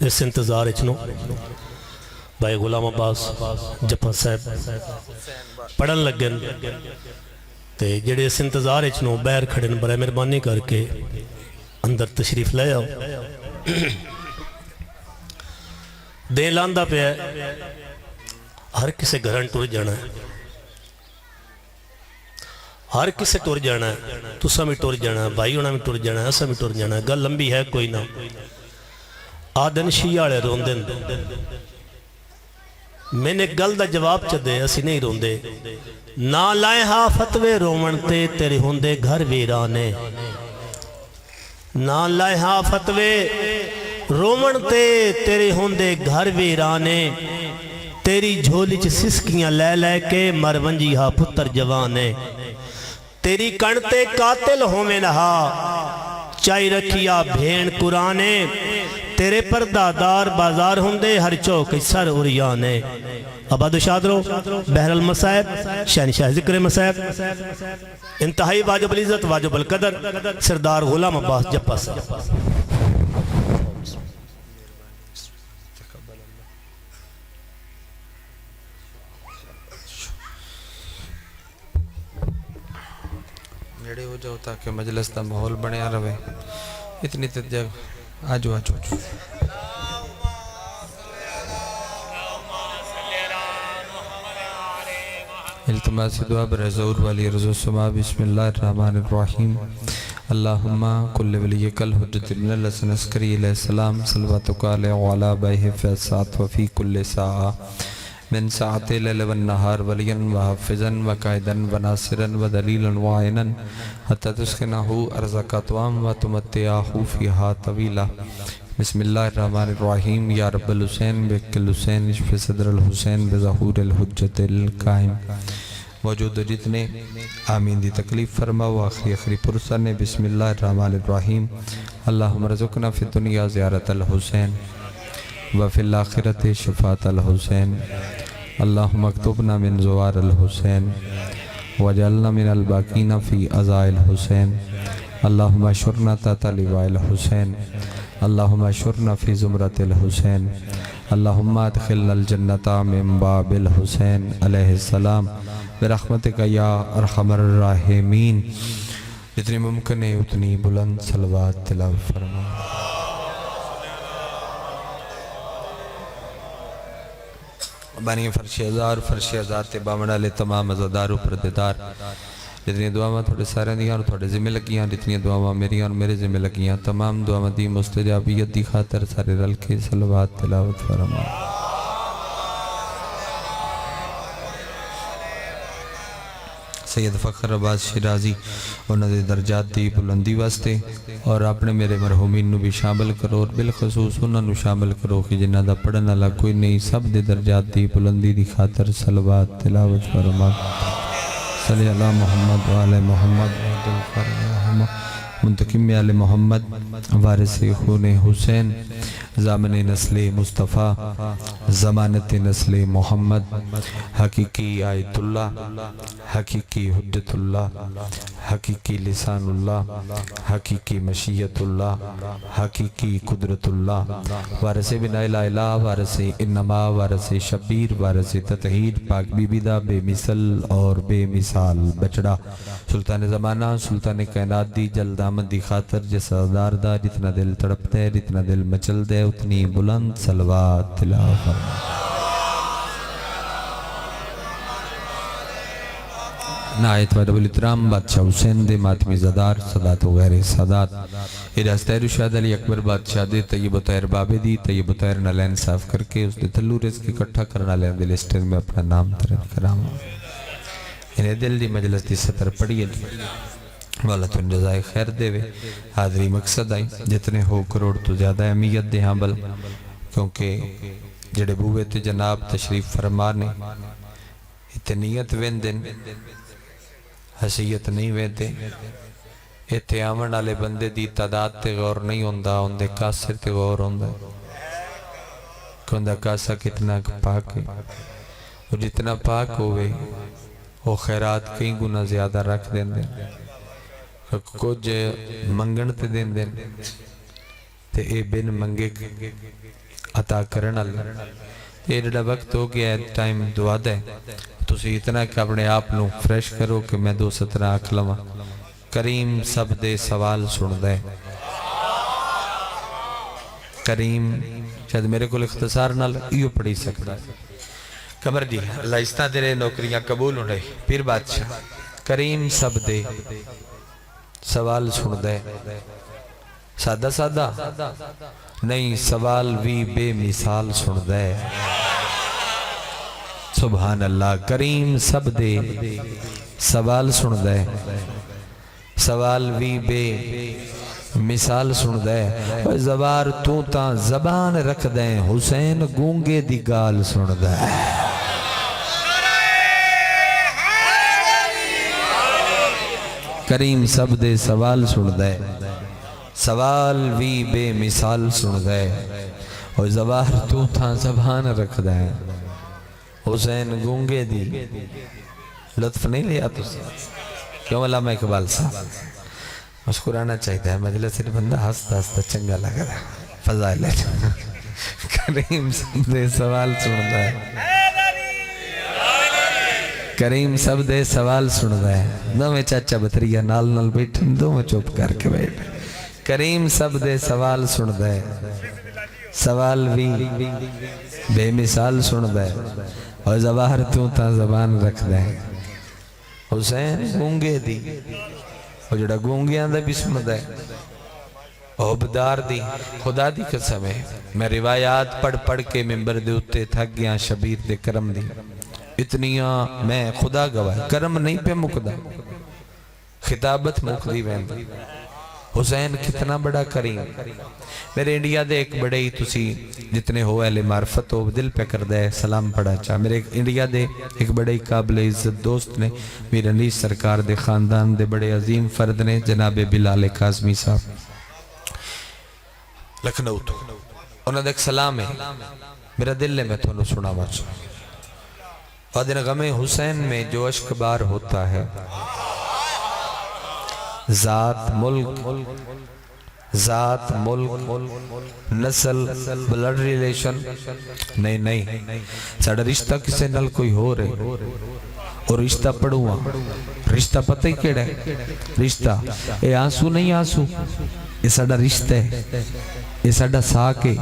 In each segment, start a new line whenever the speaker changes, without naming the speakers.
اس انتظار اچنو بھائی غلام عباس جپا صاحب پڑھن لگن تے جڑے اس انتظار اچنو بیر کھڑن برائے مہربانی کر کے اندر تشریف لے آؤ دین لاندہ پہ ہے ہر کسے گھران ٹور جانا ہے ہر کسے ٹور جانا ہے تو سمی ٹور جانا ہے بھائی ہونا میں ٹور جانا ہے اسا میں ٹور جانا ہے گل لمبی ہے کوئی نہ آدن شیعہ روندن میں نے گل دا جواب چا دے اسی نہیں روندے نہ لائے ہاں فتوے رومنتے تیرے ہوندے گھر ویرانے نہ لائے ہاں فتوے رومنتے تیرے ہوندے گھر ویرانے تیری جھولی چ سسکیاں لے لے کے مرونجی ہاں پتر جوانے تیری کنتے قاتل ہومیں نہا چائی رکھیا بھین قرانے تیرے پردادار بازار ہوندے ہر چوک سر اوریانے آباد و شاد رو بحر المصائب شہنشاہ ذکر مصائب انتہائی واجب العزت واجب القدر سردار غلام عباس جپا صاحب
جڑے ہو جاؤ تاکہ مجلس دا ماحول بنیا رہے اتنی تجھے آجو آجو التماس دعا برحضور والی رضو السماء بسم اللہ الرحمن الرحیم اللہم کل ولیک الحجت ابن الحسن عسکری علیہ السلام صلواتک علیہ وعلا بائہ فیصات وفی کل ساعہ من ساعت لیل والنہار ولیا وحافظا وقائدا وناصرا ودلیلا وعینا حتی تسکنہو ارزقا توام وتمتعاہو فیہا طویلا بسم اللہ الرحمن الرحیم یا رب الحسین بکل حسین اشف صدر الحسین بظہور الحجت القائم موجود جتنے آمین دی تکلیف فرما و آخری پرسن بسم اللہ الرحمن الرحیم اللہم رزقنا فی الدنیا زیارت الحسین وفی الاخرت شفاعت الحسین اللہم اکتبنا من زوار الحسین وجعلنا من الباقین فی عزاء الحسین اللہم اشرنا تحت لواء الحسین اللہم اشرنا فی زمرت الحسین اللہم ادخلنا الجنت من باب الحسین علیہ السلام برحمتک یا ارحم الراحمین جتنی ممکن ہے اتنی بلند صلوات تلاوت فرما بانی فرش ازار تے باوڑا لے تمام ازادار و پرددار جتنی دعاواں تھوڑے سارے دیاں اور تھوڑے ذمہ لگیاں جتنی دعاواں میری اور میرے ذمہ لگیاں تمام دعاواں دی مستجابیت دی خاطر سارے رل کے صلوات تلاوت فرما سید فخر عباس شیرازی انہوں نے درجات دی بلندی واسطے اور اپنے میرے مرحومین نو بھی شامل کرو اور بالخصوص انہوں نے شامل کرو کہ جنہ دا پڑھنا اللہ کوئی نہیں سب دے درجات دی بلندی دی خاطر صلوات تلاوت فرما صلی اللہ محمد و آل محمد منتقم آل محمد وارث خون حسین زامن نسل مصطفیٰ زمانت نسل محمد حقیقی آیت اللہ حقیقی حجت اللہ حقیقی لسان اللہ حقیقی مشیت اللہ حقیقی قدرت اللہ وارث بن الہ الہ وارث انما وارث شبیر وارث تطہیر پاک بی بی دا بے مثل اور بے مثال بچڑا سلطان زمانہ سلطان کائنات دی جلد آمد دی خاطر جیسا دار دا جتنا دل تڑپ دے جتنا دل مچل دے اتنی بلند صلوات تلاوت فرما نایت و رب الاترام بادشاہ حسین دے ماتمی زدار صدات و غیر صدات اراز تیر شاہد علی اکبر بادشاہ دے طیب و طیر بابے دی طیب و طیر نلین صاف کر کے اس دے تھلو رزق اکٹھا کرنا لین دے لسٹر میں اپنا نام ترد کرام انہیں دل دی مجلس دی سطر پڑی ہے والا تو جزائے خیر دے وے حاضری مقصد آئی جتنے ہو کروڑ تو زیادہ اہمیت دے حامل کیونکہ جڑے بوے تے جناب تشریف فرمانے اتنیت ویندن حسیت نہیں ویندے اتنے آمن آلے بندے دی تعداد تے غور نہیں ہوندہ اندے کاسر تے غور ہوندہ کہ اندہ کاسا کتنا پاک ہے اور جتنا پاک ہوئے وہ خیرات کئی گنا زیادہ رکھ دیں دیں کچھ منگن تے دیں دیں تے اے بن منگے عطا کرنا یہ جڑا وقت ہو گیا ہے ٹائم دعا دے تسی اتنا کہ اپنے آپ نو فریش کرو کہ میں 2 سطر آکھ لواں کریم سب دے سوال سن دے کریم شاید میرے کو اختصار نال ایو پڑھی سکتا ہے قمر جی اللہ اس طرح تیرے نوکریاں قبول ہو رہے پھر بادشاہ کریم سب دے سوال سن دے سادہ سادہ نہیں سوال بھی بے مثال سن دے سبحان اللہ کریم سب دے سوال سن دے سوال بھی بے مثال سن دے زبار تو تاں زبان رکھ دے حسین گونگے دی گال سن دے کریم سب دے سوال سن دے سوال بھی بے مثال سن دے اور زبار تو تاں زبان رکھ دے حسین گونگے دی لطف نہیں لیا تو کیوں علامہ اقبال صاحب مسکرانا چاہیے مجلس سے بندہ ہستا ہستا چنگا لگ رہا فضائل ہے کریم سب دے سوال سن دے کریم سب دے سوال سن دے دو میں چاچا بطریہ نال نال بیٹھن دو میں چوپ کر کے بیٹھ کریم سب دے سوال سن دے سوال بھی بے مثال سن دے اور زبار تو تا زبان رکھ دے حسین گونگے دی اور جڑا گونگیاں دا بھی سن دے عبدار دی خدا دی قسم ہے میں روایات پڑھ پڑھ کے ممبر دے اتے تھک گیا شبیر دے کرم دی اتنیاں میں خدا گواہ کرم نہیں پہ مقدہ خطابت مقدی ویند حسین کتنا بڑا کریم میرے انڈیا دے ایک بڑے ہی تسی جتنے ہو اہل معرفت ہو دل پہ کر دے سلام پڑھا چاہ میرے انڈیا دے ایک بڑے ہی قابل عزت دوست نے میر انیس سرکار دے خاندان دے بڑے عظیم فرد نے جناب بلال قاسمی صاحب لکھنؤ تو انہوں نے ایک سلام ہے میرا دل ہے میں تو انہوں سنا مچا اور دن غم حسین میں جو عشق بار ہوتا ہے ذات ملک نسل بلڈ ریلیشن نہیں ساڑھا رشتہ کسے نل کوئی ہو رہے اور رشتہ پڑھوا رشتہ پتہ ہی کیڑا ہے رشتہ اے آنسو نہیں آنسو یہ ساڑھا رشتہ ہے یہ ساڑھا ساکھ ہے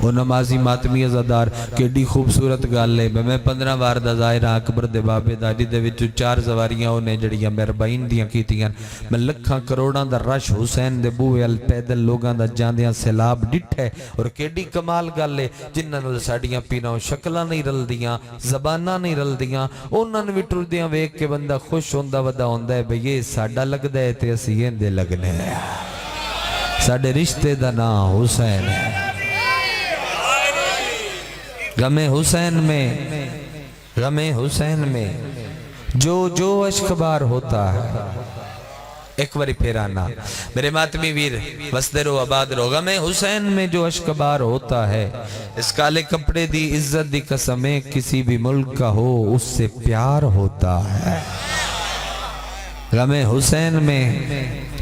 وہ نمازی ماتمی ازادار کیڑی خوبصورت گال لے میں 15 بار دا ظاہرہ اکبر دے بابے داڑی دے وچو 4 زواریاں ہونے جڑیاں مربعین دیاں کیتیاں میں لکھاں کروڑاں دا رش حسین دے بوئے الپیدل لوگاں دا جاندیاں سیلاب ڈٹ ہے اور کیڑی کمال گال لے جنہاں نل ساڑیاں پیناں شکلہ نہیں رل دیاں زبانہ نہیں رل دیاں انہاں وٹر دیاں ویک کے بندہ خوش ہوندہ ودا ہوندہ ہے بھئی یہ ساڑھا لگ دے تے اسیین دے لگنے ہیں ساڑھے رشتے دا نام حسین ہے غم حسین میں جو عشق بار ہوتا ہے ایک باری پھیرانا میرے ماتمی ویر وسدے رو آباد رو غم حسین میں جو عشق بار ہوتا ہے اس کالے کپڑے دی عزت دی قسمیں کسی بھی ملک کا ہو اس سے پیار ہوتا ہے غم حسین میں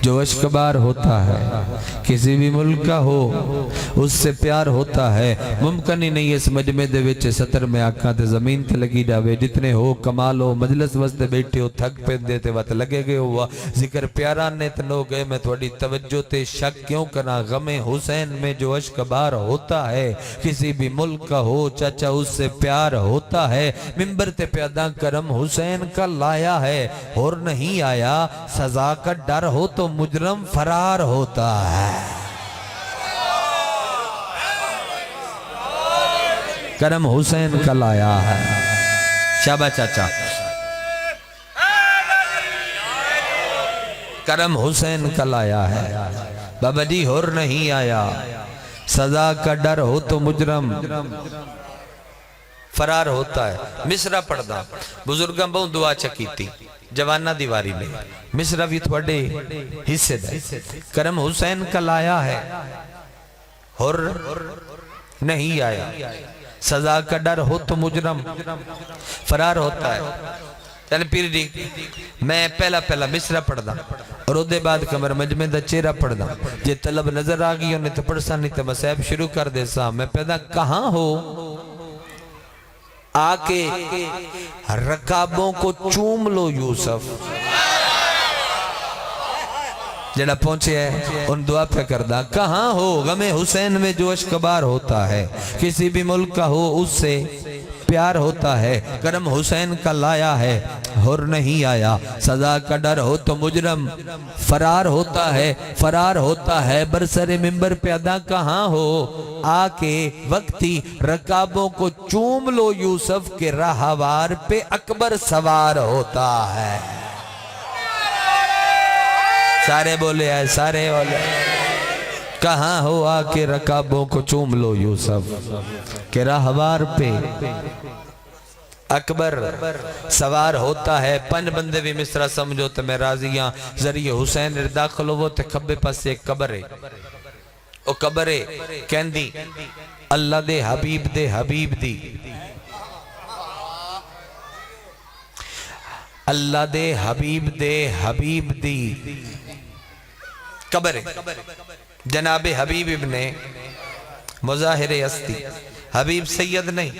جو عشق بار ہوتا ہے کسی بھی ملک کا ہو اس سے پیار ہوتا ہے ممکن ہی نہیں اس مجمع دے وچ ستر میں آنکھاں تے زمین تے لگی جاوے جتنے ہو کمال ہو مجلس وستے بیٹھے ہو تھک پہ دیتے وقت لگے گئے ہوا ذکر پیارا نیت نو گئے میں تھوڑی توجہ تے شک کیوں کرنا غم حسین میں جو عشق بار ہوتا ہے کسی بھی ملک کا ہو چاچا اس سے پیار ہوتا ہے ممبر تے پیادہ کرم حسین کا لایا ہے اور نہیں آیا سزا کا ڈر ہو تو مجرم فرار ہوتا ہے کرم حسین کا لایا ہے شابہ چاچا کرم حسین کا لایا ہے بابا جی اور نہیں آیا سزا کا ڈر ہو تو مجرم فرار ہوتا ہے مصرہ پڑھدا بزرگاں بہت دعا چکی تھی جوانہ دیواری میں مصرہ بھی تھوڑے حصے دے کرم حسین کا لایا ہے اور نہیں آیا سزا کا ڈر ہو تو مجرم فرار ہوتا ہے یعنی پیر جی میں پہلا مصرع پڑھ دا اور او دے بعد قمر مجمع دا چہرہ پڑھ دا جے طلب نظر آگئی انہیں تو پڑھ سا نہیں تو مسائب شروع کر دے سا میں پیدا کہاں ہو آکے رکابوں کو چوم لو یوسف جڑا پہنچے ہے ان دعا پہ کردہ کہاں ہو غم حسین میں جو اشکبار ہوتا ہے کسی بھی ملک کا ہو اس سے پیار ہوتا ہے کرم حسین کا لایا ہے ہر نہیں آیا سزا کا ڈر ہو تو مجرم فرار ہوتا ہے برسر ممبر پیدا کہاں ہو آکے وقتی رکابوں کو چوم لو یوسف کے راہوار پہ اکبر سوار ہوتا ہے سارے بولے آئے سارے بولے کہاں ہو آکے رکابوں کو چوم لو یوسف کہ راہوار پہ اکبر سوار ہوتا ہے پن بندے بھی مصرع سمجھو تو میں راضیاں ذریعہ حسین داخل ہو تے کھبے پاس ایک قبر ہے او قبر ہے کہندی اللہ دے حبیب دی اللہ دے حبیب دی قبر ہے جناب حبیب ابن مظاہر استی حبیب سید نہیں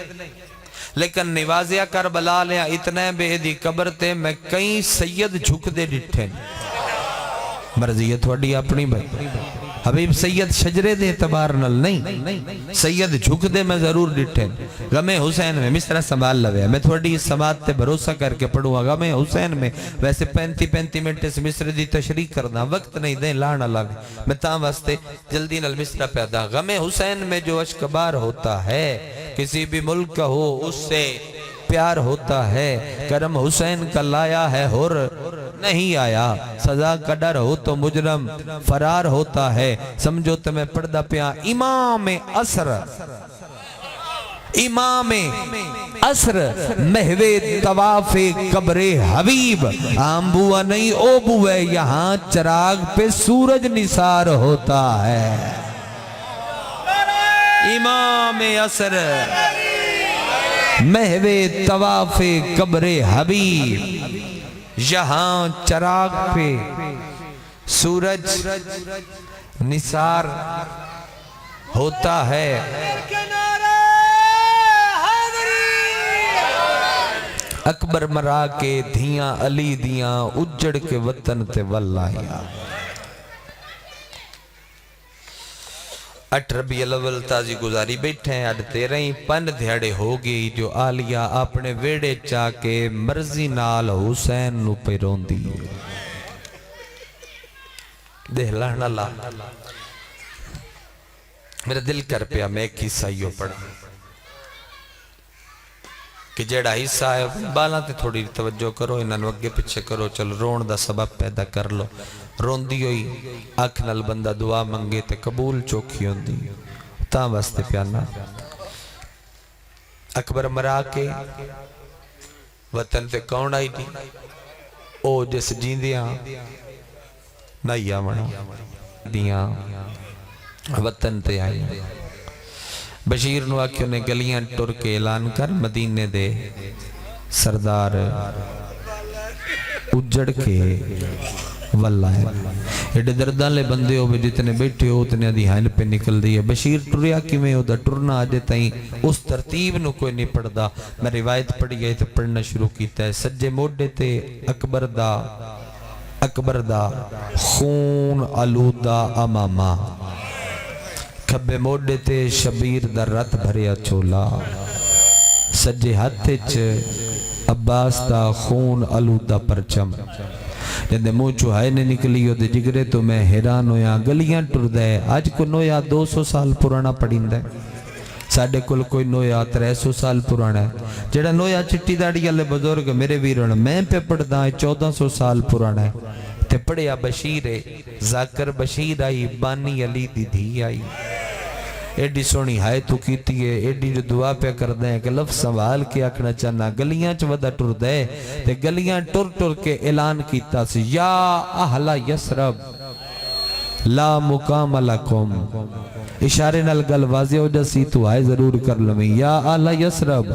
لیکن نوازیا کربلا لیا اتنے بے دی قبر تے میں کئی سید جھک دے ڈٹھیں مرضیت وڈی اپنی بھائی حبیب سید شجرے دے اعتبار نل نہیں سید جھک دے میں ضرور ڈٹھیں غم حسین میں مصرع سنبھال لوے میں تھوڑی اس سماعت تے بھروسہ کر کے پڑھوں غم حسین میں ویسے 35 منٹ اس مصرع دی تشریح کرنا وقت نہیں دیں لانا لگے میں تاں واسطے جلدی نل مصرع پیدا غم حسین میں جو اشکبار ہوتا ہے کسی بھی ملک کا ہو اس سے پیار ہوتا ہے کرم حسین کا لایا ہے ہر نہیں آیا سزا کا ڈر ہو تو مجرم فرار ہوتا ہے سمجھو تمہیں پردہ پیا امام عصر محوے طواف قبر حبیب آم بوا نہیں او بوے یہاں چراغ پہ سورج نثار ہوتا ہے امام عصر محوے طواف قبر حبیب یہاں چراغ پہ سورج نثار ہوتا ہے اکبر مرا کے دھیاں علی دیاں اجڑ کے وطن تے واللہ 8 ربیع الاول تازی گزاری بیٹھے ہیں 13 پن دھیاڑے ہو گئی جو آلیہ اپنے ویڑے چاہ کے مرضی نال حسین نو پیرون دی دہلان اللہ میرا دل کر پیا میں ایک حصہ ہی پڑھا کہ جیڑا حصہ ہے بالا تے تھوڑی توجہ کرو انہوں اگے پچھے کرو چل رون دا سبب پیدا کر لو رون دی ہوئی آنکھ نال بندہ دعا منگے تے قبول چوکھی ہوں دی تاں واسطے پیانا اکبر مرا کے وطن تے کون آئی دی او جس جیندیاں نہیں آمنا دیاں وطن تے آئی بشیر نو آکھیوں نے گلیاں ٹر کے اعلان کر مدینے دے سردار اجڑ کے واللہ ہے ایڈے دردان لے بندے ہو جتنے بیٹھے ہو اتنے دھیان پہ نکل دی ہے بشیر ٹریا کی میں ہو دا ٹرنا آجے تائیں اس ترتیب نو کوئی نہیں پڑھ دا میں روایت پڑھی گئی تو پڑھنا شروع کیتا ہے سجے موڈے تے اکبر دا خون آلودہ امامہ کھبے موڈے تے شبیر دا رت بھریا چولا سجے ہاتھے چ عباس دا خون آلودہ پرچم جندے منہ چوہائے نے نکلی ہو دے جگرے تو میں حیران ہویا گلیاں ٹر دے آج کو نویا 200 سال پرانا پڑھیں دے ساڑھے کل کوئی نویا 300 سال پرانا ہے جڑا نویا چٹی داڑی اللہ بزرگ میرے ویرون میں پہ پڑھ دا 1400 سال پرانا ہے تے پڑھیا بشیر ذاکر بشیر آئی بانی علی دی دھی آئی ایڈی سونی ہائے تو کیتی ہے ایڈی جو دعا پہ کر دیں کہ لفظ سوال کیا اکنا چاہنا گلیاں چودہ ٹر دے تے گلیاں ٹر ٹر کے اعلان کیتا سی یا اہل یسرب لا مقام لکم اشارے نال گل واضح ہو جاسی تو آئے ضرور کر لویں یا آلہ یسرب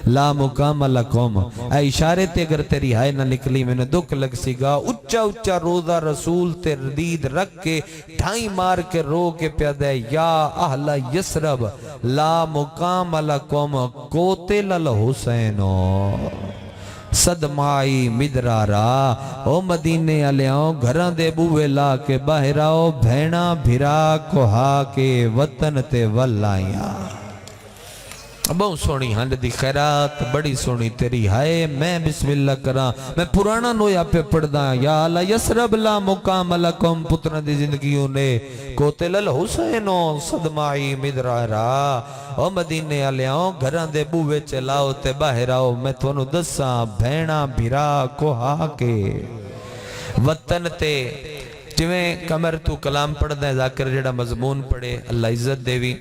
لا مقام لکم اے اشارے تے اگر تیری آئے نہ نکلی میں نے دکھ لگ سی گا اچھا اچھا روزہ رسول تے ردید رکھ کے ڈھائی مار کے رو کے پیادہ یا آلہ یسرب لا مقام لکم قتل الحسینو صدمائی مدرارا او مدینے علیاں گھران دے بوے لا کے باہر آؤ بھینا بھرا کوہا کے وطن تے واللائیاں بہت سونی ہنڈ دی خیرات بڑی سونی تیری ہائے میں بسم اللہ کرا میں پرانا نویا پہ پڑھدا یا اللہ یسرب لا مقام لکم پترہ دی زندگیوں نے قتل الحسینو صدمائی مدرارا او مدینے علیاں گھران دے بوے چلاؤ تے باہر آؤ میں تونو دساں بھینا بھرا کوہا کے وطن تے جویں کمر تو کلام پڑھ دیں ذاکر جڑا مضمون پڑھے اللہ عزت دیوی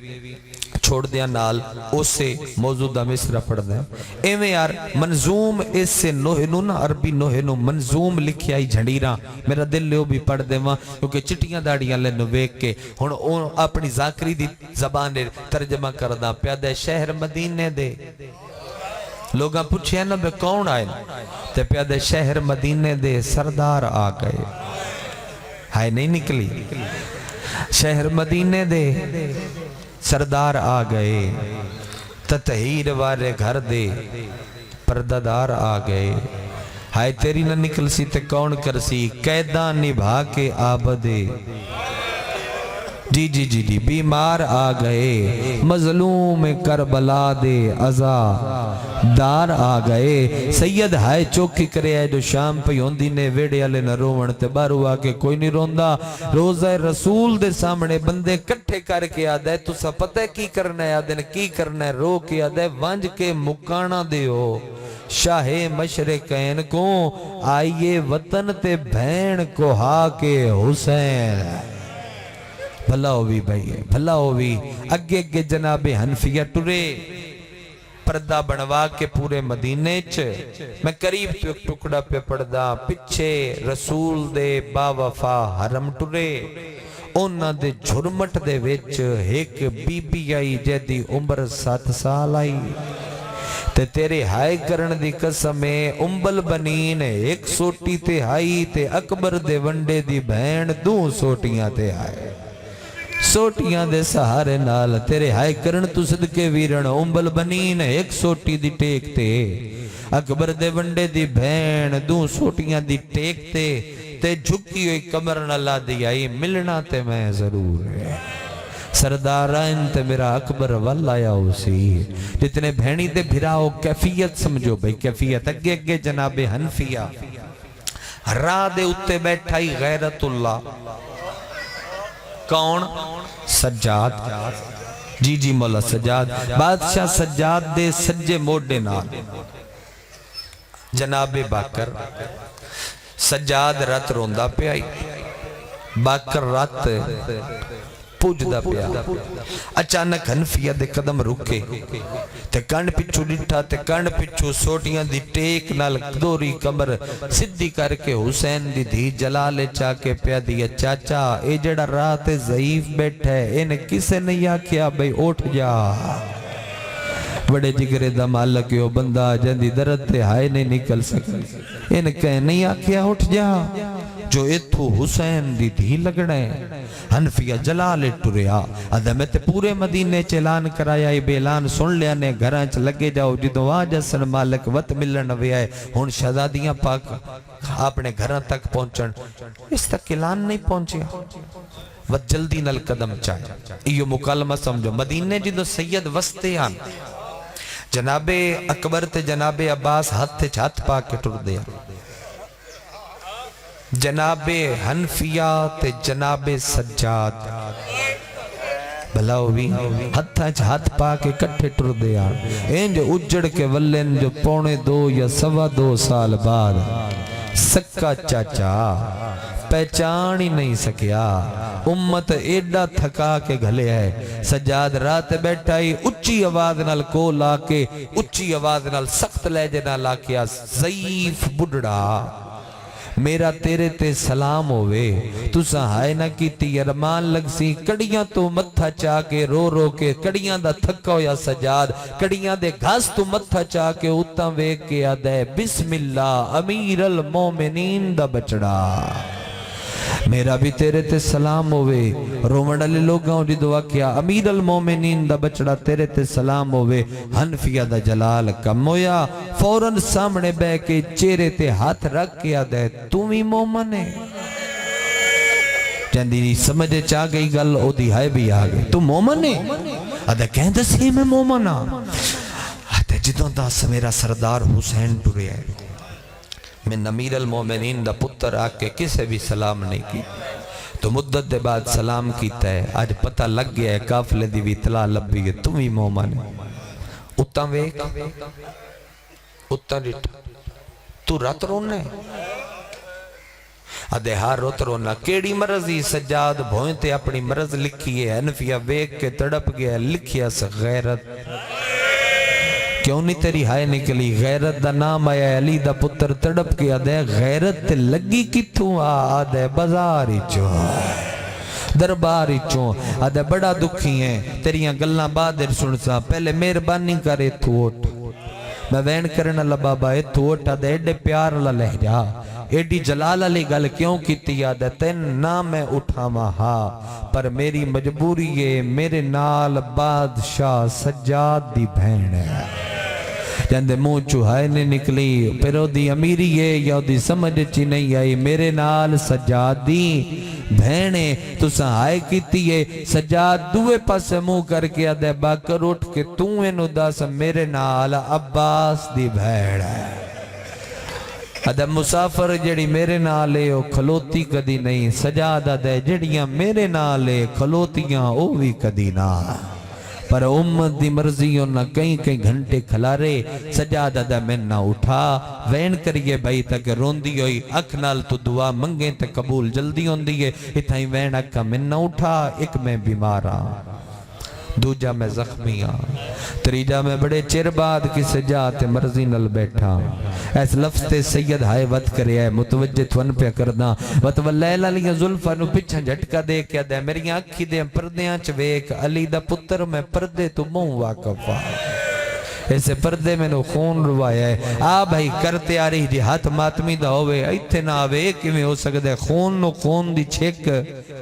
چھوڑ دیا نال اسے موجودہ مصرہ پڑھ دیں ایویں یار منظوم اس سے نوہنو نا عربی نوہنو منظوم لکھی آئی جھڑیران میرا دل لیو بھی پڑھ دیں وہاں کیونکہ چٹیاں داڑیاں لے نویک کے ہن اپنی ذاکری دی زبان ترجمہ کردہ پیادہ شہر مدینے دے لوگاں پوچھے نا بے کون آئے تے پیادہ شہر مدینے دے سردار آ گئے ہائے نہیں نکلی شہر مدینے دے سردار آ گئے تطہیر والے گھر دے پردادار آ گئے ہائے تیری نہ نکل سی تے کون کرسی قیدان نبھا کے آبدے جی جی جی جی بیمار آ گئے مظلوم کربلا دے عزا دار آ گئے سید ہائے چوکی کرے آئے جو شام پہ ہوندی نے ویڑے آلے نہ روون تے بارو آکے کوئی نہیں روندہ روزہ رسول دے سامنے بندے کٹھے کر کے آدھے تو سا پتہ کی کرنا ہے آدھے کی کرنا ہے رو کے آدھے وانج کے مکانا دے ہو شاہ مشرقین کو آئیے وطن تے بھین کو ہا کے حسین بھلا ہوئی بھائی بھلا ہوئی اگے اگے جناب حنفیہ ٹرے پردہ بنوا کے پورے مدینے چ میں قریب تو ایک ٹکڑا پہ پردہ پچھے رسول دے با وفا حرم ٹرے اونا دے جھرمٹ دے ویچ ایک بی بی آئی جیدی عمر 7 سال آئی تے تیرے ہائے کرن دی قسمیں امبل بنین ایک سوٹی تے ہائی تے اکبر دے ونڈے دی بہن 2 سوٹیاں تے ہائے سوٹیاں دے سہارے نال تیرے ہائے کرن تو صدقے ویرن امبل بنین ایک سوٹی دی ٹیک تے اکبر دے ونڈے دی بہن 2 سوٹیاں دی ٹیک تے جھکی ہوئی کمر نہ لا دی آئی ملنا تے میں ضرور ہے سردارائن تے میرا اکبر والایا ہو سی جتنے بھینی دے بھراؤ کیفیت سمجھو بھئی کیفیت اگے اگے جناب حنفیہ راہ دے اتے بیٹھائی غیرت اللہ کون سجاد جی جی مولا سجاد بادشاہ سجاد دے سجے موڈے نال جناب باکر سجاد رات روندہ پہ آئی باکر رات پوجدہ پہ آئی اچانک حنفیہ دے قدم رکے تے کانڈ پچھو ڈٹھا تے کانڈ پچھو سوٹیاں دی ٹیک نال دوری کمر صدی کر کے حسین دی دھی جلالے چاہ کے پیا دیا چاچا اے جڑا رات ضعیف بیٹھا ہے انہیں کسے نہیں آکھیا بھئی اٹھ جا بڑے جگرے دا مالک ہو بندہ جندی درد تے ہائے نہیں نکل سکتے انہیں کہیں نہیں آکھیا اٹھ جا جو اتھو حسین دی دھی لگڑے حنفیہ جلالے ٹریا ادھے تے پورے مدینے چلان کرایا ای بیلان سن لیا نے گھران چ لگے جاؤ جدو آجا سن مالک وط ملن ہوئے آئے ہون شہزادیاں پاک اپنے گھران تک پہنچن اس تک اعلان نہیں پہنچیا وط جلدی نل قدم چاہے ایو مکالمہ سمجھو مدینے جدو سید وستے آن جناب اکبر تے جناب عباس ہاتھ تے چھات پا کے ٹر دیا جناب حنفیہ تے جناب سجاد بھلا ہوئی ہاتھ پا کے کٹھے ٹر دیا انج اجڑ کے ولن جو 1.5 یا 2.25 سال بعد سکا چاچا پہچان ہی نہیں سکیا امت ایڈا تھکا کے گھلے ہے سجاد رات بیٹھا ہی اچھی آواز نال کو لا کے اچھی آواز نال سخت لہجے نال لا کے ضعیف بڑھڑا میرا تیرے تے سلام ہوئے تسا ہائے نہ کیتی ارمان لگ سی کڑیاں تو متھا چاہ کے رو رو کے کڑیاں دا تھکا ہویا سجاد کڑیاں دے گھاس تو متھا چاہ کے اتاں ویک کے آدھے بسم اللہ امیر المومنین دا بچڑا میرا بھی تیرے تے سلام ہوئے رومن علی لوگاں دی دعا کیا امیر المومنین دا بچڑا تیرے تے سلام ہوئے حنفیہ دا جلال کم ہویا فوراں سامنے بے کے چہرے تے ہاتھ رکھ کے آدھے تم ہی مومن ہے جندی سمجھے چاہ گئی گل او دی ہائے بھی آگئے تم مومن ہے آدھے کہیں دسی میں مومن آدھے جدوں دا میرا سردار حسین ٹرے ہے میں امیر المومنین دا پتر آکے کسے بھی سلام نہیں کی تو مدت دے بعد سلام کیتا ہے آج پتہ لگ گیا ہے کافلے دی بھی اطلاع لبی ہے تم ہی مومن ہے اتاں ویک اتاں ریٹ تو رات رونے آدھے ہار روت رونا کیڑی مرضی سجاد بھوئیں تے اپنی مرض لکھی ہے حنفیہ ویک کے تڑپ گیا لکھیا سے غیرت کیوں نہیں تیری ہائے نکلی غیرت دا نام آیا علی دا پتر تڑپ کے آدھے غیرت تے لگی کتوں آدھے بازاری چون درباری چون آدھے بڑا دکھی ہیں تیریاں گلنا بادر سنسا پہلے مہربانی کرے توٹ میں وین کرنا لبابا ہے توٹ آدھے ایڈے پیار اللہ لہ جا ایڈی جلال علی گل کیوں کیتی آدھے تین نہ میں اٹھا مہا پر میری مجبوری ہے میرے نال بادشاہ سجاد دی بہن ہے جندے منہ چوہائے نے نکلی پھر او دی امیری ہے یا دی سمجھ چی نہیں آئی میرے نال سجادی بہنے تو سہائے کیتی ہے سجاد دوے پاس منہ کر کے آدھے باکر اٹھ کے تو انو داس میرے نال عباس دی بہن ہے آدھے مسافر جڑی میرے نالے او کھلوتی کدی نہیں سجاد آدھے جڑیاں میرے نالے کھلوتیاں او بھی کدی نہ پر امت دی مرضیوں نہ کئی کئی گھنٹے کھلارے سجاد آدھا میں نہ اٹھا وین کریے بھائی تک روندی ہوئی اکھ نال تو دعا منگیں تے قبول جلدی ہوں دیئے اتھائی وین اکھا میں نہ اٹھا ایک میں بیمارا دوجہ میں زخمیاں تریجہ میں بڑے چیر بعد کی سجاد مرضی نل بیٹھا ایس لفظ تے سید ہائے وط کرے آئے متوجہ تون پہ کردہ وط واللیلہ لیا ظلفہ نو پچھا جھٹکا دے کیا دے میری آنکھی دے پردیاں چویک علی دا پتر میں پردے تو موں واقفا ایسے پردے میں نو خون روایا ہے آ بھائی کرتے آ رہی جی ہاتھ ماتمی دا ہوئے ایتھے نہ آوے کیویں ہو سکتے خون نو خون دی چھک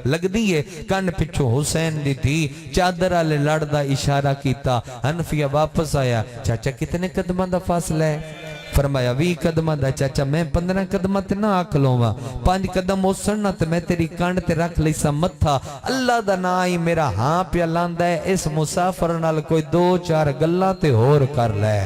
لگ دیئے کان پچھو حسین دی تھی چادر آلے لڑ دا اشارہ کیتا حنفیہ واپس آیا چاچا کتنے قدمہ دا فاصلہ ہے فرمایا 20 قدمہ دا چاچا میں 15 قدمہ تے نہ آکلوں وا 5 قدم اسرنا تے میں تیری کانڈ تے رکھ لی سا متھا اللہ دا نائی میرا ہاں پیا لاندہ ہے اس مسافر نال کوئی 2-4 گلہ تے ہور کر لے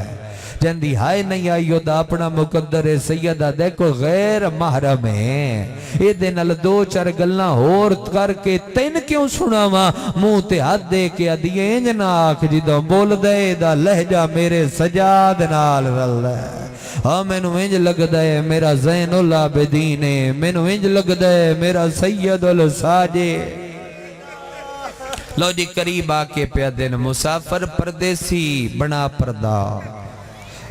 جندی ہائے نہیں آئیو دا اپنا مقدر سیدہ دیکھو غیر محرم ہے اے دے نال 2-4 گلہ ہور کر کے تین کیوں سنا وا منہ تے ہاتھ دے کے ادیے انجنا آکھ جدوں بول دے دا لہجہ میرے سجاد نال رل ہے ہاں میں نو انج لگ دے میرا زین العابدین ہے میں نو انج لگ دے میرا سید الساجے لو جی قریب آکے پیا دن مسافر پردیسی بنا پردہ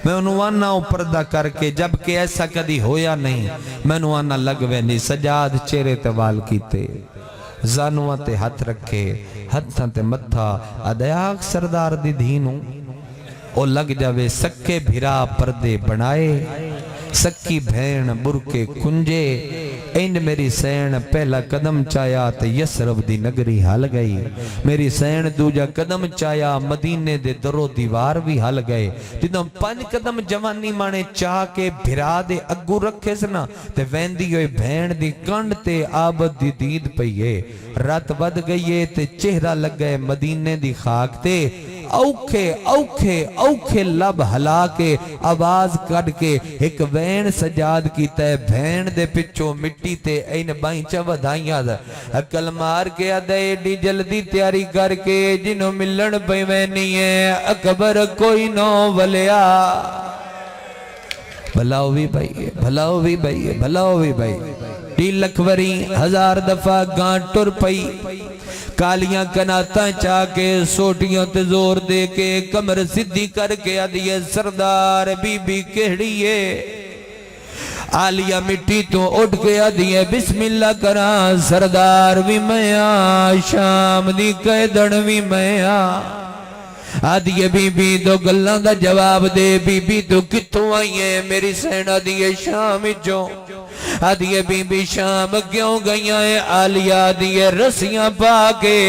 میں انوانا پردہ کر کے جبکہ ایسا کدی ہویا نہیں میں انوانا لگوے نہیں سجاد چہرے توال کیتے زانوہ تے ہاتھ رکھے ہتھاں تے متھا ادیاغ سردار دی دھینوں او لگ جاوے سکے بھرا پردے بنائے سکی بھین برکے کنجے اینڈ میری سین پہلا قدم چایا تے یسرب دی نگری حل گئی میری سین دوجہ قدم چایا مدینے دے درو دیوار بھی حل گئے جدوں 5 قدم جوانی مانے چاہ کے بھرا دے اگو رکھے سنا تے ویندی ہوئے بھین دی کنڈ تے آبد دی دید پئیے رات ود گئیے تے چہرہ لگ گئے مدینے دی خاک تے اوکھے اوکھے اوکھے لب ہلا کے آواز کڑ کے ایک وین سجاد کی تے بھین دے پچھو مٹی تے این بائیں چودھائیاں دا اکل مار کے آدھے ایڈی جلدی تیاری کر کے جنہوں ملن پہ وینی ہے اکبر کوئی نو ولیا بھلاو بھی بھائی بھلاو بھی بھائی بھلاو بھی بھائی 3 لکھوری 1000 دفعہ گانٹ ٹر پئی کالیاں کناتاں چاہ کے سوٹیاں تے زور دے کے کمر صدی کر کے آدھیے سردار بی بی کہڑیے آلیا مٹی تو اٹھ کے آدھی بسم اللہ کراں سردار بھی میں آ شام دی قیدن بھی میں آ آدھی بی بی تو گلان دا جواب دے بی بی تو کتوں آئی ہے میری سین آدھی شام جو آدھی بی بی شام کیوں گئیاں ہے آلیا آدھی رسیاں پا کے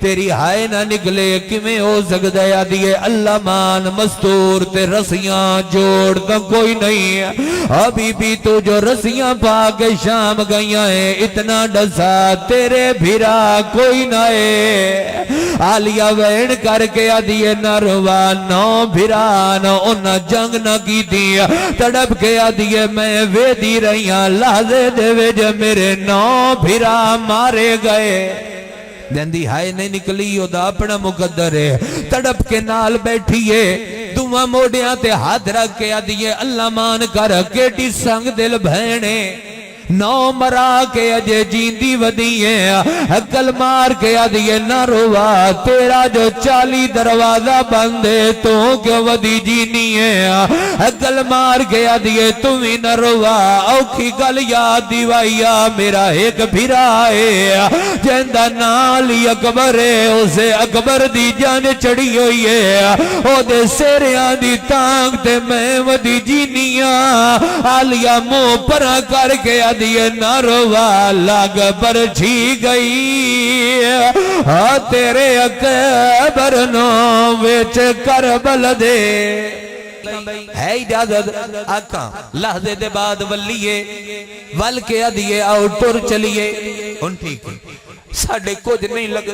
تیری ہائے نہ نکلے کمیں ہو سکتا ہے آدھی اللہ مان مستور تے رسیاں جوڑ تو کوئی نہیں ہے ابھی بھی تو جو رسیاں پا کے شام گئیاں ہے اتنا ڈسا تیرے بھیرا کوئی نہ ہے آلیا وین کر کے آدھی نہ روا نو بھیرا نہ انہ جنگ نہ کی دیا تڑپ کے آدھی میں وے دی رہیاں لحظے دے ویجے میرے نو بھیرا مارے گئے دیندی ہائے نہیں نکلی ہو دا اپنا مقدر ہے تڑپ کے نال بیٹھیے دعا موڑیاں تے ہاتھ رکھ کے آدھیے اللہ مان کر کیٹی سنگ دل بھینے نو مرا کے اجے جیندی ودیے عقل مار کے آدھیے نہ روا تیرا جو 40 دروازہ بندے تو کیوں ودی جینی ہے عقل مار کے آدھیے تمہیں نہ روا اوکھی گل یاد دیوائیا میرا ایک بھیرا ہے جندہ نالی اکبر ہے اسے اکبر دی جان چڑی ہوئی ہے او دے سیریاں دی تانگ تے میں ودی جینیاں آلیا مو پرا کر کے دیئے نہ روا لاگ پر جھی گئی تیرے اکبر نو ویچ کربل دے ہے اجازت آقا لحظے دے بعد ولیے ول کے دیئے آؤ ٹر چلیے ان ٹھیک ساڑھے کچھ نہیں لگ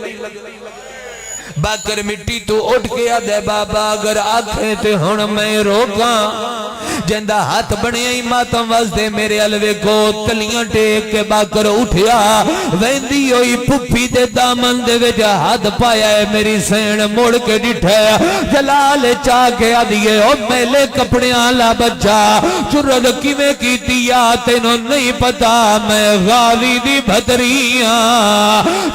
باکر مٹی تو اٹھ کے آدھے بابا اگر آنکھیں تے ہون میں روکاں جندہ ہاتھ بڑے ہی ماتم وزدے میرے علوے کو تلیاں ٹیک کے باکر اٹھیا ویندی ہوئی پپی دے دامن دے وجہ ہاتھ پایا ہے میری سین موڑ کے ڈٹھایا جلال چاہ کے آدھیے او میلے کپڑے آلا بچا چرد کیویں کی تیا تینوں نہیں پتا میں غالی دی بھتریاں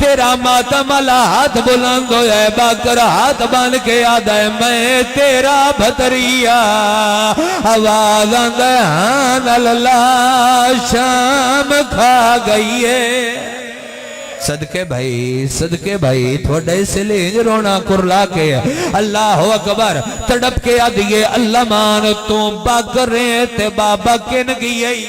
تیرا ماتم اللہ ہاتھ بلند ہویا ہے باکر ہاتھ بان کے آدھا ہے میں تیرا بھتریا آواز آندھان اللہ شام کھا گئی ہے صدقے بھائی تھوڑے سے لینج رونا کرلا کے اللہ اکبر تڑپ کے آدھئے اللہ مان تم باکر رہے تے بابا کن گئی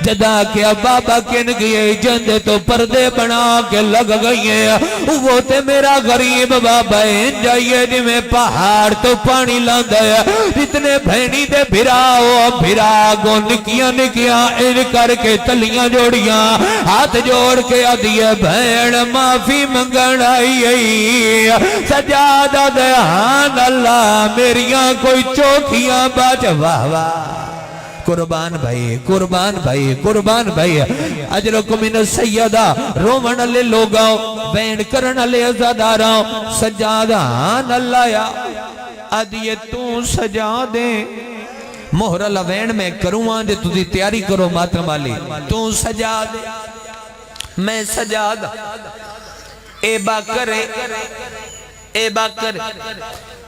جدا کیا بابا کن گئے جندے تو پردے بنا کے لگ گئی ہے وہ تے میرا غریب بابا جائیے جی میں پہاڑ تو پانی لاندہ ہے جتنے بھینی دے بھرا گو نکیاں ان کر کے تلیاں جوڑیاں ہاتھ جوڑ کے آدھیے بھین معافی منگن آئی سجادہ دہان اللہ میریاں کوئی چوکیاں باچ واہ واہ قربان بھائی اجرکم من السیدہ رومن لے لوگاؤ بین کرن لے ازاداراؤ سجادان اللہ یا آدھیے تو سجا دے مہر لوین میں کروں آنجے تُدھی تیاری کرو ماتم والی تو سجا دے میں سجا دا اے باکر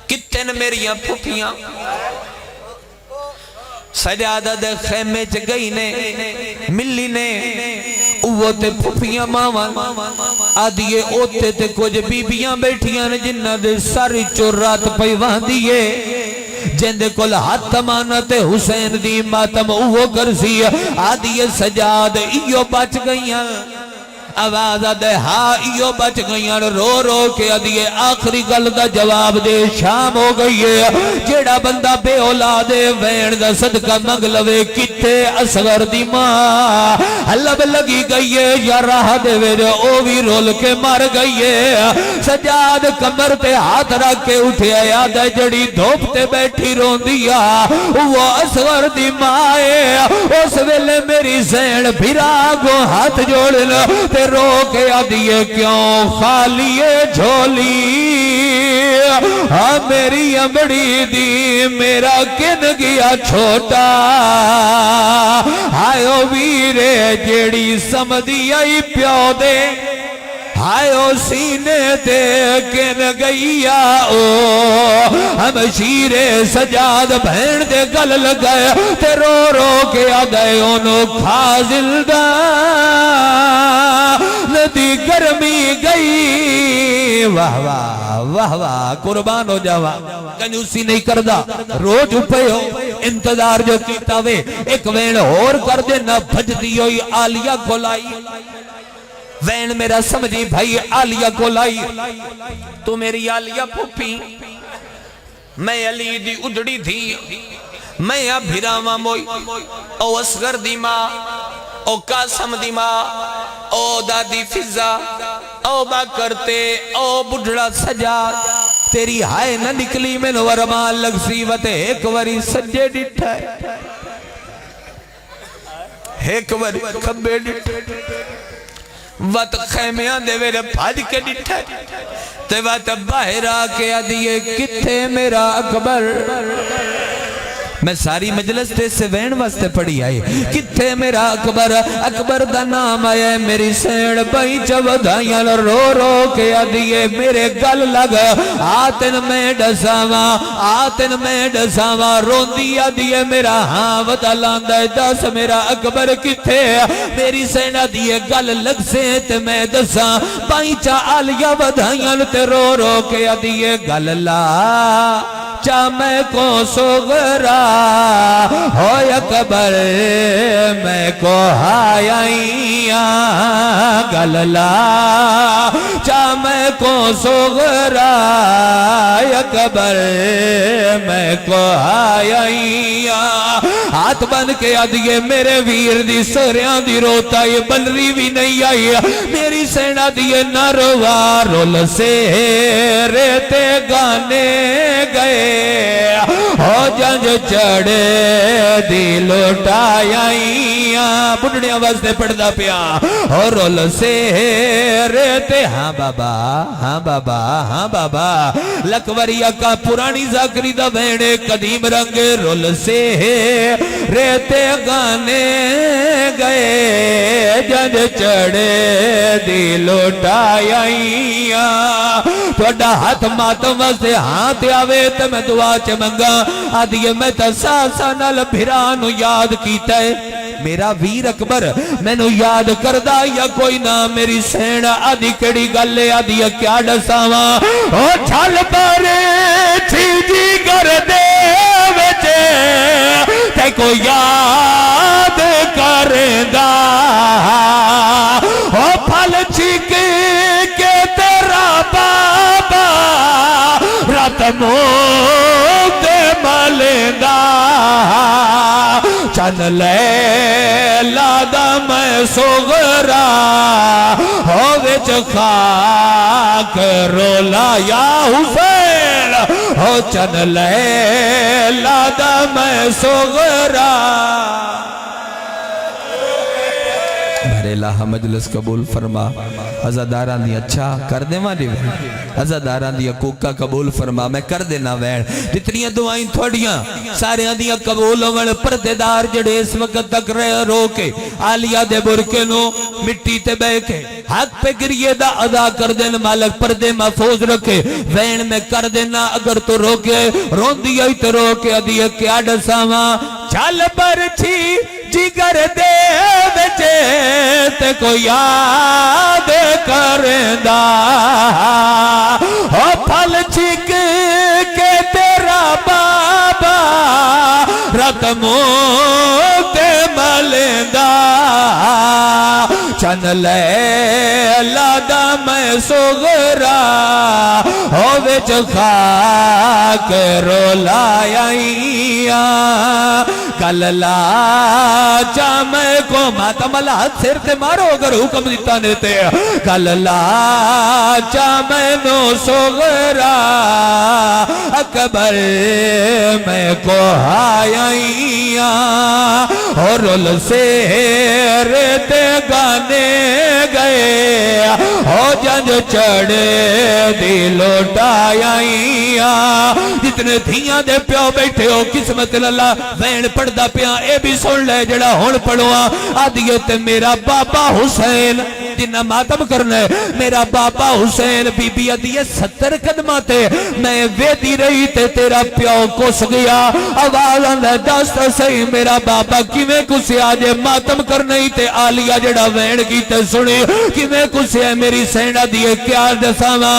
کتن میریاں پھوپیاں سجادہ دے خیمے چ گئی نے ملی نے وہ تے پھپیاں ماوان آدھیے اوتے تے کچھ بیبیاں بیٹھیاں نے جنہ دے ساری چورات پیوان دیئے جندے کل ہاتھ مانا تے حسین دی ماتم اوہ کرسی آدھیے سجاد ایو بچ گئیاں آواز دے ہاں ایو بچ گئیاں رو رو کے آدھیے آخری گل دا جواب دے شام ہو گئی ہے جیڑا بندہ بے اولاد وین دا صدقہ مگ لوے کتے اصغر دی ماں حلب لگی گئی ہے یا راہ دے ویرے او بھی رول کے مار گئی ہے سجاد کمر تے ہاتھ رکھ کے اٹھے یاد جڑی دھوپ تے بیٹھی رون دیا وہ اصغر دی ماں اس ویلے میری زین بھیرا گو ہاتھ جوڑنا تے رو کے آدھیے کیوں خالی جھولی ہاں میری امڑی دی میرا کن گیا چھوٹا آئیو ویرے جیڑی سمدھی آئی پیو دے آئیو سینے دے کن گیا ہم شیر سجاد بہن دے گل لگائے تے رو رو کے آ گئے انہوں کھا زندہ ندی گرمی گئی واہ واہ واہ واہ قربان ہو جاوا کنجوسی نہیں کردہ رو چپے ہو انتظار جو کیتا وے ایک وین اور کر دے نہ بھج دی ہوئی آلیہ کو لائی وین میرا سمجھی بھائی آلیہ کو لائی تو میری آلیہ پھوپی میں علی دی اڈڑی تھی میں اب بھیراما موئی او اصغر دی ماں او قاسم دی ماں او دادی فضا او باکرتے او بڑھڑا سجاد تیری ہائے نہ نکلی میں نو ورمان لگ سیوت ایک وری سجے ڈٹھا ہے ایک وری کھبے ڈٹھا وات خیمیاں دے ویرے بھاج کے ڈٹھا ہے تے وات باہر آکے آدھیے کتھے میرا اکبر میں ساری مجلس تے سے وین واسطے پڑھی آئی کتھے میرا اکبر اکبر دا نام آیا ہے میری سینڈ بھائی چودھائیاں رو رو کے آدھیے میرے گل لگ آتن میں ڈساواں روندی آدھیے میرا ہاں ودا لاندہ ہے دس میرا اکبر کتھے میری سینڈ آدھیے گل لگ سے تے میں دساں بھائی چا آلیہ ودھائیاں تے رو رو کے آدھیے گل لا چا میں کو سغرا ہو اکبر میں کو ہائیاں گللا چا میں کو سغرا اکبر میں کو ہائیاں ہاتھ بند کے آدھیے میرے ویر دی سریاں دی روتا یہ بلری بھی نہیں آئی میری سینہ دیئے نہ روا رول سے ریتے گانے گئے ہو جنج چڑے دی لوٹائیاں بڑھڑیاں واسطے پڑھدا پیا اور رول سے ریتے ہاں بابا ہاں بابا ہاں بابا لکوریا کا پرانی ذاکری دا بہنے قدیم رنگ رول سے ریتے گانے گئے جنج چڑے دی لوٹائیاں توڑا ہاتھ ماتم واسطے ہاتھ آوے تے میں دعا چمنگا آدھیے میں تا ساسا نال بھرانو یاد کیتا ہے میرا ویر اکبر میں نو یاد کردہ یا کوئی نہ میری سینہ آدھی کڑی گلے آدھی کیا ڈساواں او چھل پارے تھی جی گر دے وچے تے کو یاد کردہ او پھل چھک کے تیرا بابا رات موت ملندہ چن لیلہ دا میں سغرا ہو وچ خاک رولا یا حسین ہو چن لیلہ دا میں سغرا میرے الہ مجلس قبول فرما عزاداران دی اچھا کر دے ماں عزاداران دی کوکا قبول فرما میں کر دینا وین جتنی دعائیں تھوڑیاں سارے دیا قبول ہوئے پردیدار جڑے اس وقت تک رو کے آلیہ دے برکے نو مٹی تے بے کے حق پہ گریے دا ادا کر دینا مالک پردے محفوظ رکھے وین میں کر دینا اگر تو روکے رون دیا ہی تو روکے ادھیا کیا ڈساواں چل برچھی جگر دے بچے تے کو یاد کردہ ہو پھل چھک کے تیرا بابا رات موت ملندہ چن لیلہ دا میں سغرا ہو وچ خاک رولائیاں کللا چا میں کو ماتم اللہ سر تے مارو اگر حکم دیتا نیتے کللا چا میں نو سغرا اکبر میں کو ہائیاں اور رول سے ریتے گانے گئے ہو جنج چڑے دی لوٹائیاں جتنے دھیاں دے پیو بیٹھے ہو قسمت اللہ وین پڑھ دا پیاں اے بھی سن لے جڑا ہون پڑھوا آدھیے تے میرا بابا حسین جنہ ماتم کرنا ہے میرا بابا حسین بی بی ادیے 70 قدمہ تے میں ویدی رہی تے تیرا پیو کس گیا آواز آندہ دست صحیح میرا بابا کیویں کسے آجے ماتم کرنا ہی تے آلیا جڑا وین کی تے سنی کیویں کسے ہے میری سینڈا دیئے کیا دساما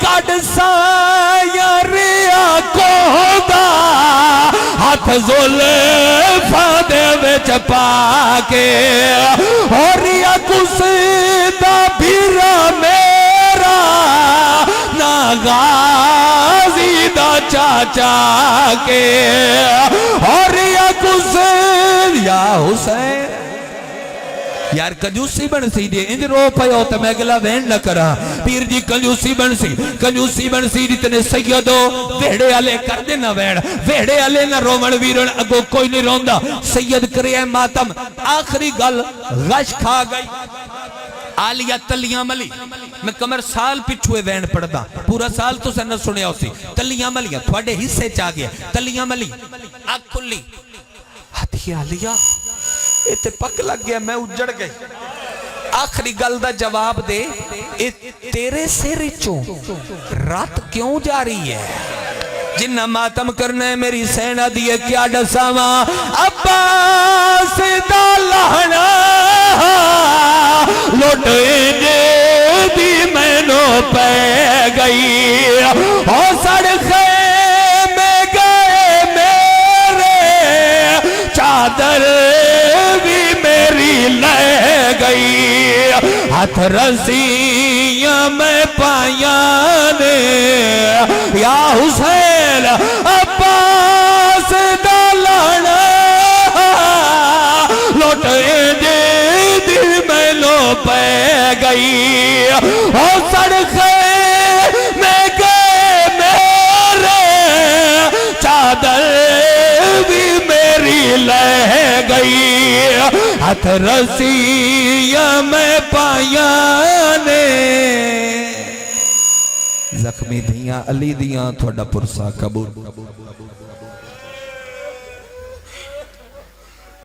کٹ سایا ریا کو ہوگا ہاتھ زلفا دے وچ پاکے اور یا کسی دا بھیرا میرا نا غازی دا چاچا کے اور یا کسی یا حسین یار کنجوسی بن سی جی انج رو پہو تو میں گلا وین نہ کرا پیر جی کنجوسی بن سی جتنے سیدو ویڑے آلے کر دے نہ وین ویڑے آلے نہ رومن ویرن اگو کوئی نہیں روندہ سید کرے ماتم آخری گل غش کھا گئی آلیہ تلیاں ملی میں کمر سال پچھوے وین پڑھدا پورا سال تو سے نہ سنیا اسی تلیاں ملیاں تھوڑے حصے چاہ گیا تلیاں ملی آگ کھلی ہاتھی آلیہ تے پک لگ گیا میں اجڑ گئی آخری گل دا جواب دے تیرے سر چوں رات کیوں جاری ہے جنہ ماتم کرنا ہے میری سینہ دیئے کیا ڈساما عباس دا لہنا لوٹے دی میں نو پہ گئی ہو سڑکے میں گئے میرے چادر بھی میری لے گئی ہاتھ رسیاں میں پائیاں نے یا حسین عباس دا لانا لوٹے دل میں لو پہ گئی ہو سڑکے میں گئے میرے چادر بھی میری لے گئی ہاتھ رسیاں میں پائیاں نے زخمی دھیاں علی دیاں تھوڑا پرسا قبول